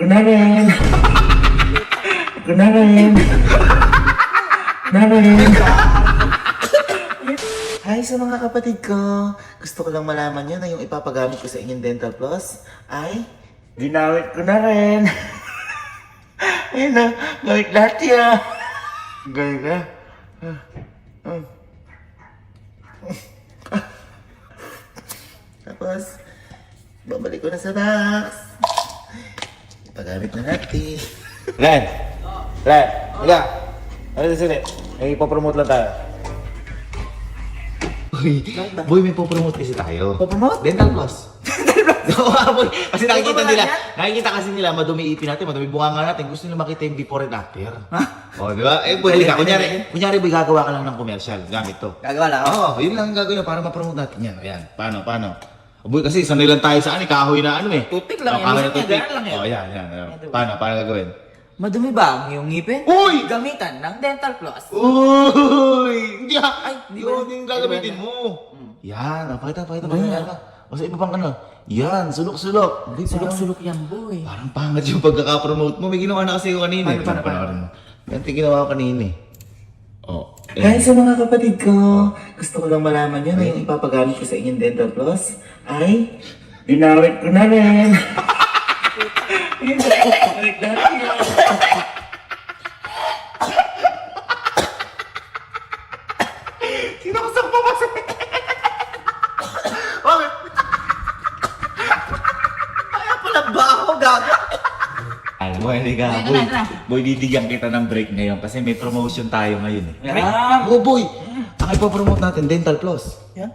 na rin. Ito na rin. Na rin. Hi sa mga kapatid ko. Gusto ko lang malaman nyo na yung ipapagamit ko sa inyong Dental Plus ay ginawit ko na rin. Ayun na, gawit lahat yan. Gawit ka. Tapos, babalik ko na sa box. Ipagamit na natin. Ren! Ren! Higa! Ano sila? May ipopromote lang tayo. Boy, may popromote kasi tayo. Popromote? Dental Plus. Oo, boy. Kasi nakikita kasi nila, madumi ipin natin, madumi bunga nga natin. Gusto nila makita yung before and after. Ha? O, di ba? Eh, boy, halika. Kunyari, boy, gagawa ka lang ng commercial. Gamit to. Gagawa lang ako? Oo, yun lang ang gagawin para ma-promote natin yan. Ayan, paano? Boy, kasi sanay lang tayo sa kahoy na ano eh. Toothpick lang yan. Kahoy na Minsan toothpick. yan, lang yan. Oo, yan. Paano gagawin? Madumi ba ang iyong ngipin? Uy! Gamitan ng Dental Plus. Uy! Hindi ha! Ay, di Yun ba? yung gagamitin mo. Yan, pakita. O sa iba pang ano. Yan, sulok-sulok. Sulok-sulok yan, boy. Parang pangat yung pagkakapromote mo. May ginawa na kasi ko kanina. Paano? Yan yung ginawa ko kanina eh. Oh. Hi sa mga kapatid ko. Gusto ko lang malaman nyo na yung ipapagamit ko sa inyong Dental Plus ay ginawit ko na rin. Yun na, papalit natin yan. Sinaksak mo kasi. Bakit? Kaya pala ba ako gaga? Alam mo, hindi ka. Boy, didigyan kita ng break ngayon kasi may promotion tayo ngayon eh. Yan. Oh boy! Ang ipopromote natin, Dental Plus. Yan?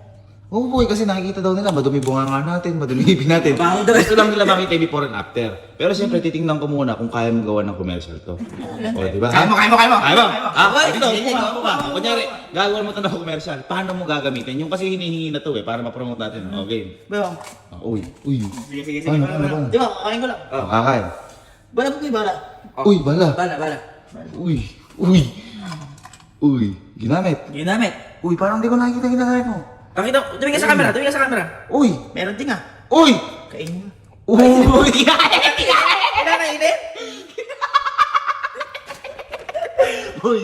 Oh boy, kasi nakikita daw nila, madumi bunga nga natin, madumi ipin natin. Baho daw. Gusto lang nila makita yung before and after. Pero siyempre, titingnan ko muna kung kaya mo gawa ng commercial to. O, di ba? Kaya mo. Kaya mo! Ay, Dito, sige, gawa mo ba? Kunyari, gagawin mo ito ng commercial. Paano mo gagamitin? Yung kasi hinihingi na to eh, para ma-promote natin. Okay. Bawang. Uy. Sige. Paano? Di ba, kakain ko lang. Kakain. Bala po kayo, bala. Uy, bala. Bala. Uy. Ginamit. Ginamit. Uy, parang hindi ko nakikita ginamit mo. Pakita, tumingin sa camera. Uy. Meron din ah. Uy. Kainin mo. Uy. Kinakainin? Uy.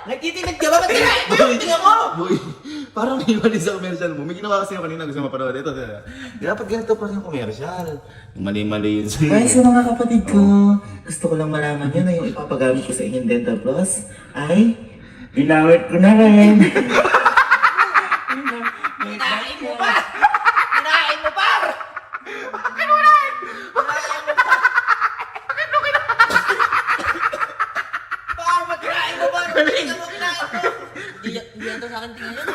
Nagtitinag ka ba? Ba't kinain? Tingnan ko! Boy, parang may mali sa commercial mo. May ginawa kasi ako kanina, gusto mo mapanood. Ito. Dapat ganito pa yung commercial. Mali yun sa'yo. Hi sa mga kapatid ko. Gusto ko lang malaman nyo na yung ipapagamit ko sa inyong Dental Plus ay ginawit ko na rin. Kinain mo pa! Par, ba't kinain mo, par? Tingnan mo, kinain mo. Hindi yan to sa akin tingnan yan.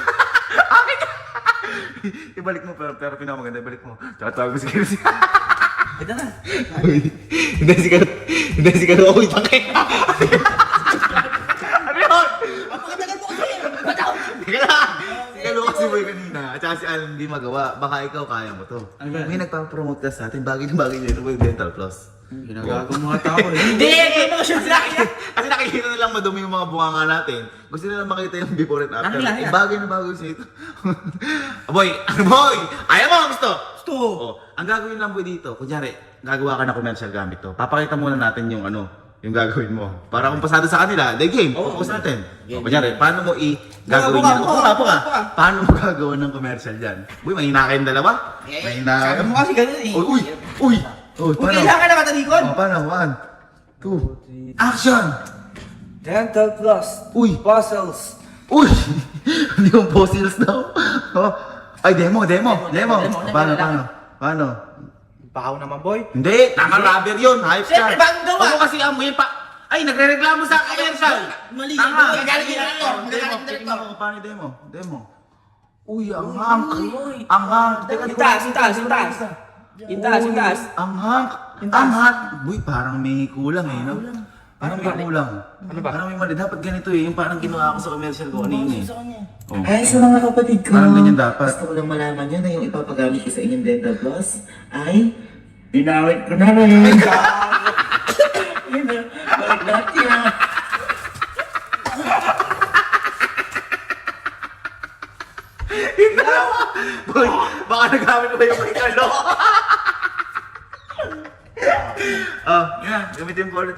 Ibalik mo, pero pinakamaganda, ibalik mo. Tsaka tawag ko si Kero siya. Ito na. Hindi si Kero. Uy, tangin. Ano yun? Mapakatagal mo kasi. Bataw! Teka lang. Si Kero kasi boy kanina. At saka si Alan hindi magawa. Baka ikaw kaya mo to. May nagpapromote ka sa atin. Bagay na ito boy, Dental Plus. Ginagago mo nga tao eh. Hindi mo siya sila. Kasi nakikita nilang madumi yung mga bunganga natin. Gusto nila makita yung before and after. Nakilala. Bagay na bagay sa ito. Boy! Ayaw mo! Gusto! Oh, ang gagawin lang boy dito, kunyari, gagawa ka ng commercial gamit to. Papakita muna natin yung yung gagawin mo. Para kung pasado sa kanila, the game. Focus natin. Kunyari, paano mo gagawin yan? Buka. Paano mo gagawa ng commercial dyan? Boy, mahina kayong dalawa? Mahina Sabi kayo? mo kasi ganun eh. Uy! Uy, kailangan na katalikod. Paano? 1, 2, action! Dental Plus. Uy! Puzzles. Uy! Hindi yung fossils daw. Oh. Ay, demo. Paano? Bakaw naman, boy. Hindi, tama rubber yun. Hype ka. Siyempre, bagong gawa. Huwag mo kasi amuyin pa. Ay, nagre-reklamo sa commercial. Mali. Tama. Magagalit yung director. Demo. Paano demo? Uy, ang hang. Uy. Ang hang. Yung taas. Ang hang. Ang hang. Uy, parang may kulang eh, no? Parang may kulang. Ano ba? Parang may mali. Dapat ganito eh. Yung parang ginawa ko sa commercial ko kanina eh. Oh. Hi sa mga kapatid ko. Parang ganyan dapat. Gusto ko lang malaman nyo na yung ipapagamit ko sa inyong Dental Plus ay ginawit ko na rin. Yun na, balik natin yan. Boy, baka nagamit mo yung may kalo. Oh, yan. Gamitin ko ulit.